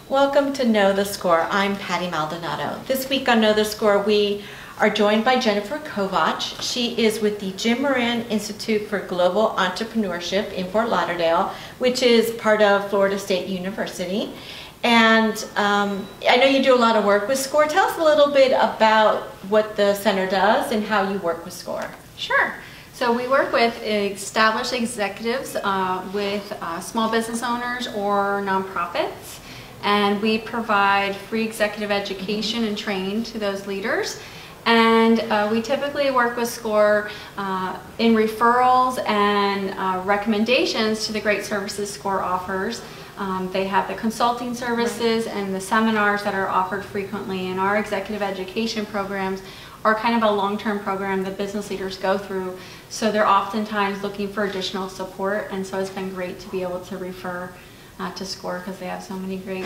Welcome to Know the Score. I'm Patty Maldonado. This week on Know the Score, we are joined by Jennifer Kovach. She is with the Jim Moran Institute for Global Entrepreneurship in Fort Lauderdale, which is part of Florida State University. And I know you do a lot of work with SCORE. Tell us a little bit about what the center does and how you work with SCORE. Sure. So we work with established executives, with small business owners or nonprofits, and we provide free executive education and training to those leaders. And we typically work with SCORE in referrals and recommendations to the great services SCORE offers. They have the consulting services and the seminars that are offered frequently, and our executive education programs are kind of a long-term program that business leaders go through, so they're oftentimes looking for additional support, and so it's been great to be able to refer to SCORE because they have so many great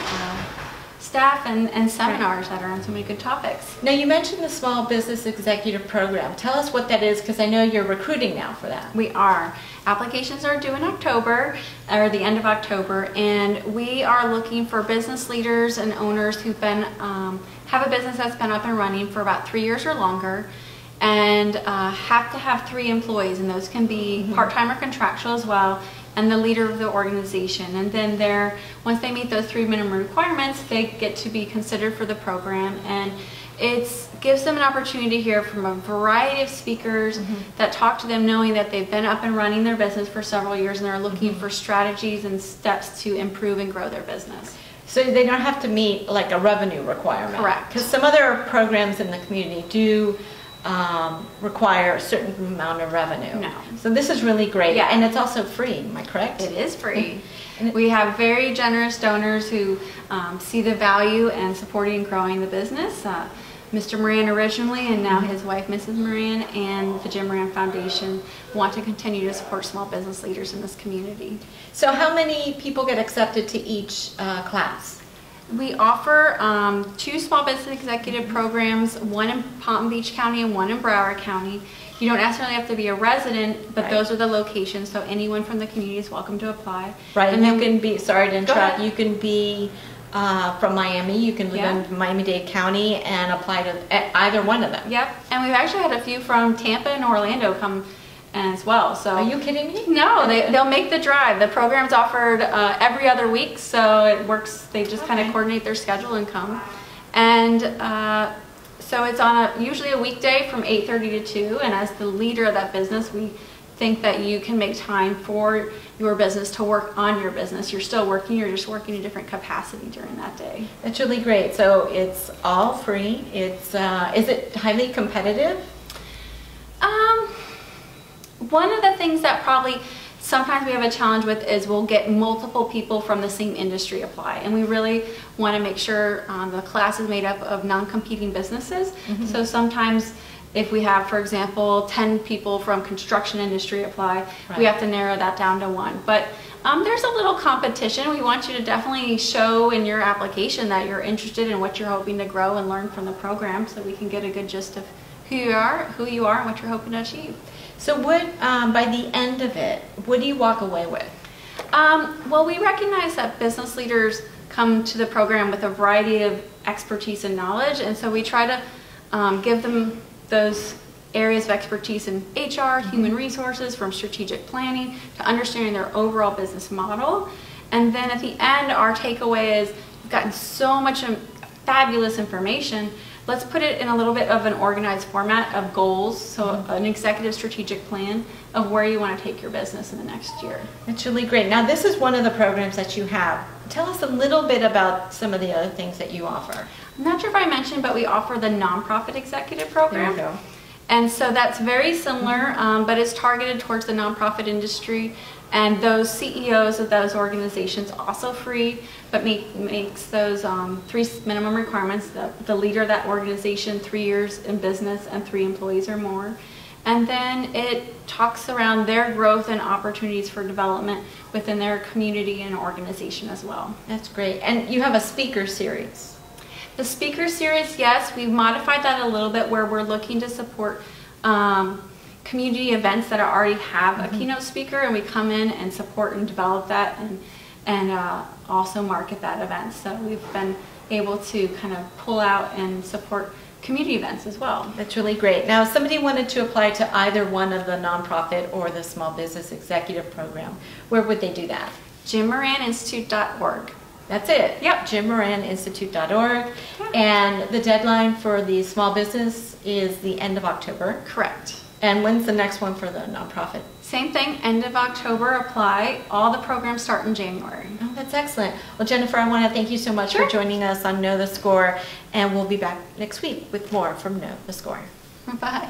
staff and seminars that are on so many good topics. Now, you mentioned the Small Business Executive Program. Tell us what that is, because I know you're recruiting now for that. We are. Applications are due in October, or the end of October, and we are looking for business leaders and owners who've been have a business that's been up and running for about 3 years or longer, and have to have 3 employees, and those can be part-time or contractual as well, and the leader of the organization. And then once they meet those 3 minimum requirements, they get to be considered for the program, and it gives them an opportunity to hear from a variety of speakers that talk to them knowing that they've been up and running their business for several years and they're looking for strategies and steps to improve and grow their business. So they don't have to meet like a revenue requirement. Correct. Because some other programs in the community do require a certain amount of revenue. No. So this is really great. Yeah. And it's also free, am I correct? It is free. We have very generous donors who see the value in supporting and growing the business. Mr. Moran originally, and now his wife, Mrs. Moran, and the Jim Moran Foundation want to continue to support small business leaders in this community. So how many people get accepted to each class? We offer 2 small business executive programs, one in Palm Beach County and one in Broward County. You don't necessarily have to be a resident, but those are the locations, so anyone from the community is welcome to apply. Right, and you can be, sorry to interrupt, you can be from Miami, you can live in Miami-Dade County and apply to either one of them. Yep, and we've actually had a few from Tampa and Orlando come as well. So are you kidding me? No, they'll make the drive. The program's offered every other week, so it works. They just kind of coordinate their schedule and come. And so it's on usually a weekday from 8:30 to 2. And as the leader of that business, we think that you can make time for your business to work on your business. You're still working, you're just working in a different capacity during that day. That's really great. So it's all free. It's is it highly competitive? One of the things that probably sometimes we have a challenge with is we'll get multiple people from the same industry apply, and we really want to make sure the class is made up of non-competing businesses. So sometimes if we have, for example, 10 people from construction industry apply, we have to narrow that down to 1. But there's a little competition. We want you to definitely show in your application that you're interested in what you're hoping to grow and learn from the program, so we can get a good gist of who you are, and what you're hoping to achieve. So what, by the end of it, what do you walk away with? Well, we recognize that business leaders come to the program with a variety of expertise and knowledge, and so we try to give them those areas of expertise in HR, human resources, from strategic planning to understanding their overall business model. And then at the end, our takeaway is we've gotten so much fabulous information. Let's put it in a little bit of an organized format of goals, so an executive strategic plan of where you want to take your business in the next year. That's really great. Now, this is one of the programs that you have. Tell us a little bit about some of the other things that you offer. I'm not sure if I mentioned, but we offer the nonprofit executive program. There you go. And so that's very similar, but it's targeted towards the nonprofit industry. And those CEOs of those organizations also free, but makes those 3 minimum requirements. The leader of that organization, 3 years in business and 3 employees or more. And then it talks around their growth and opportunities for development within their community and organization as well. That's great. And you have a speaker series. The speaker series, yes, we've modified that a little bit where we're looking to support community events that already have a keynote speaker, and we come in and support and develop that and also market that event. So we've been able to kind of pull out and support community events as well. That's really great. Now, if somebody wanted to apply to either one of the nonprofit or the small business executive program, where would they do that? JimMoranInstitute.org. That's it. Yep. JimMoranInstitute.org. And the deadline for the small business is the end of October. Correct. And when's the next one for the nonprofit? Same thing, end of October, apply. All the programs start in January. Oh, that's excellent. Well, Jennifer, I want to thank you so much for joining us on Know the Score, and we'll be back next week with more from Know the Score. Bye.